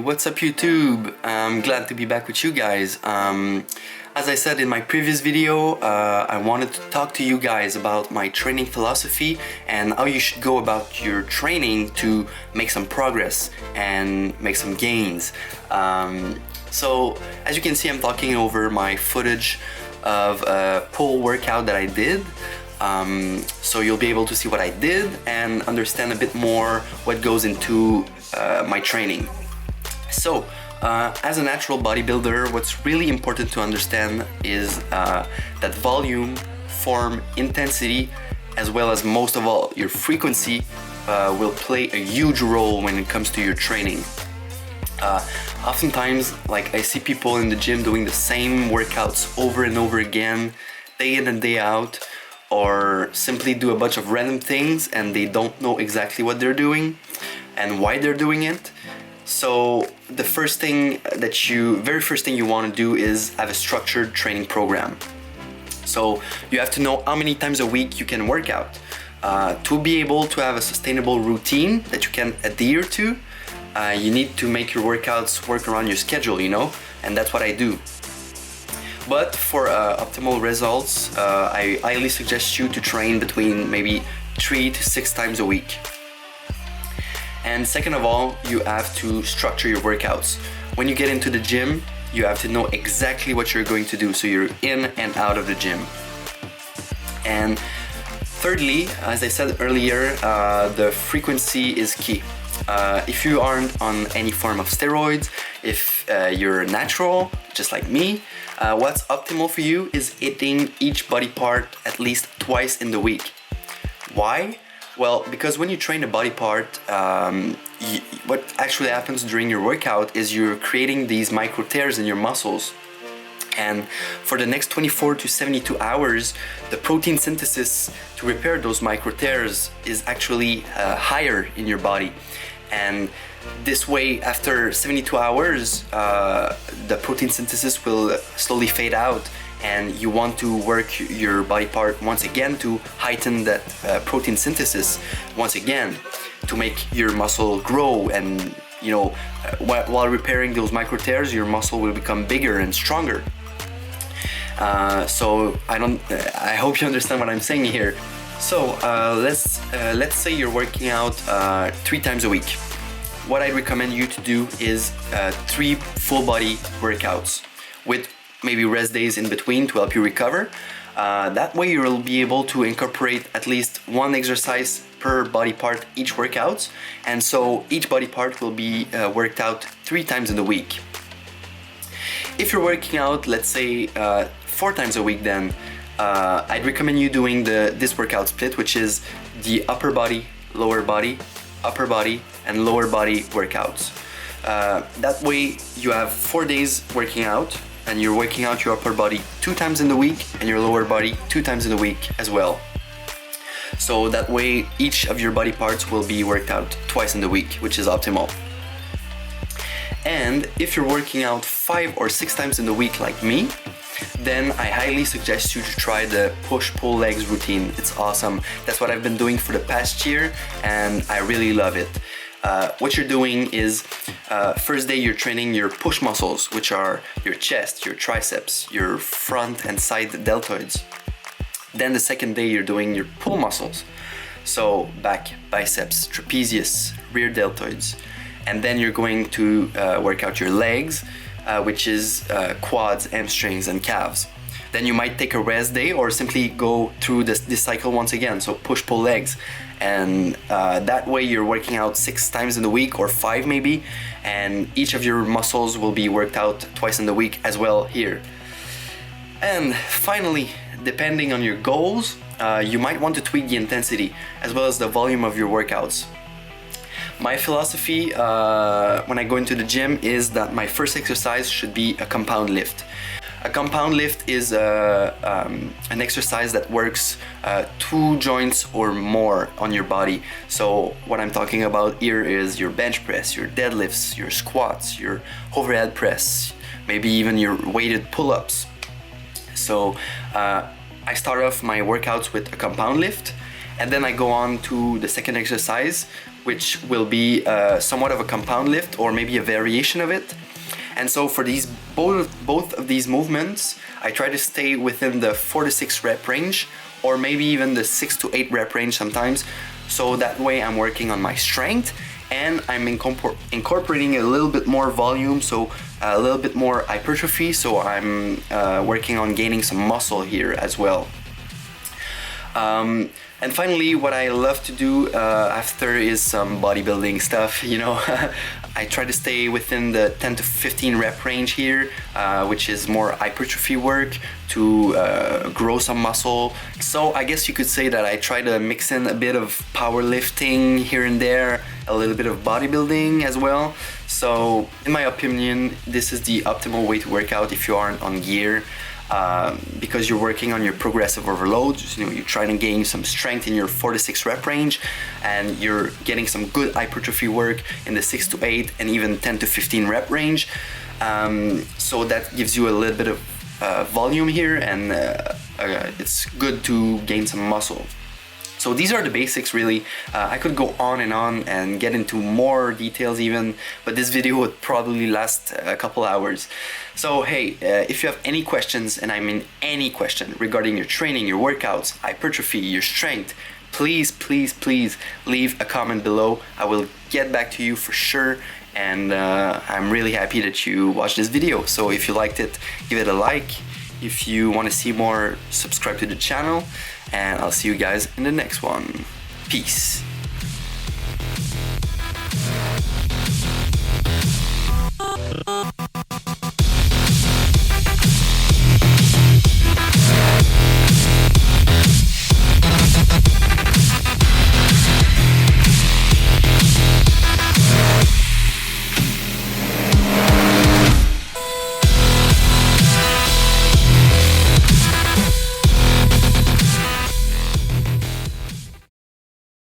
what's up YouTube? I'm glad to be back with you guys. As I said in my previous video, I wanted to talk to you guys about my training philosophy and how you should go about your training to make some progress and make some gains. So as you can see, I'm talking over my footage of a pull workout that I did. So you'll be able to see what I did and understand a bit more what goes into my training. So as a natural bodybuilder, what's really important to understand is that volume, form, intensity, as well as most of all your frequency will play a huge role when it comes to your training. Oftentimes, like, I see people in the gym doing the same workouts over and over again, day in and day out, or simply do a bunch of random things and they don't know exactly what they're doing and why they're doing it. So the very first thing you want to do is have a structured training program. So you have to know how many times a week you can work out. To be able to have a sustainable routine that you can adhere to, you need to make your workouts work around your schedule, and that's what I do. But for optimal results, I highly suggest you to train between maybe 3 to 6 times a week. And second of all, you have to structure your workouts. When you get into the gym, you have to know exactly what you're going to do, so you're in and out of the gym. And thirdly, as I said earlier, the frequency is key. If you aren't on any form of steroids, if you're natural, just like me, what's optimal for you is hitting each body part at least twice in the week. Why? Well, because when you train a body part, what actually happens during your workout is you're creating these micro tears in your muscles. And for the next 24 to 72 hours, the protein synthesis to repair those micro tears is actually higher in your body. And this way, after 72 hours, the protein synthesis will slowly fade out, and you want to work your body part once again to heighten that protein synthesis once again to make your muscle grow. And while repairing those micro tears, your muscle will become bigger and stronger. So I hope you understand what I'm saying here. So let's say you're working out 3 times a week. What I recommend you to do is 3 full body workouts with maybe rest days in between to help you recover. That way you will be able to incorporate at least 1 exercise per body part each workout, and so each body part will be worked out 3 times in the week. If you're working out, let's say 4 times a week, then I'd recommend you doing this workout split, which is the upper body, lower body, upper body, and lower body workouts. That way you have 4 days working out, and you're working out your upper body 2 times in the week and your lower body 2 times in the week as well. So that way each of your body parts will be worked out twice in the week, which is optimal. And if you're working out 5 or 6 times in the week like me, then I highly suggest you to try the push-pull legs routine. It's awesome. That's what I've been doing for the past year, and I really love it. What you're doing is, first day you're training your push muscles, which are your chest, your triceps, your front and side deltoids. Then the second day you're doing your pull muscles, so back, biceps, trapezius, rear deltoids. And then you're going to work out your legs, which is quads, hamstrings, and calves. Then you might take a rest day or simply go through this cycle once again, so push-pull legs. And that way you're working out 6 times in the week, or 5 maybe, and each of your muscles will be worked out twice in the week as well here. And finally, depending on your goals, you might want to tweak the intensity as well as the volume of your workouts. My philosophy when I go into the gym is that my first exercise should be a compound lift. A compound lift is an exercise that works 2 joints or more on your body. So what I'm talking about here is your bench press, your deadlifts, your squats, your overhead press, maybe even your weighted pull-ups. So I start off my workouts with a compound lift, and then I go on to the second exercise, which will be somewhat of a compound lift or maybe a variation of it. And so for these both of these movements, I try to stay within the 4 to 6 rep range, or maybe even the 6 to 8 rep range sometimes. So that way I'm working on my strength, and I'm incorporating a little bit more volume, so a little bit more hypertrophy, so I'm working on gaining some muscle here as well. And finally, what I love to do after is some bodybuilding stuff, you know. I try to stay within the 10 to 15 rep range here, which is more hypertrophy work to grow some muscle. So I guess you could say that I try to mix in a bit of powerlifting here and there, a little bit of bodybuilding as well. So in my opinion, this is the optimal way to work out if you aren't on gear. Because you're working on your progressive overloads, you know, you're trying to gain some strength in your 4 to 6 rep range, and you're getting some good hypertrophy work in the 6 to 8 and even 10 to 15 rep range. So that gives you a little bit of volume here, and it's good to gain some muscle. So these are the basics really. I could go on and get into more details even, but this video would probably last a couple hours. So hey, if you have any questions, and I mean any question regarding your training, your workouts, hypertrophy, your strength, please leave a comment below. I will get back to you for sure. And I'm really happy that you watched this video. So if you liked it, give it a like. If you want to see more, subscribe to the channel, and I'll see you guys in the next one. Peace.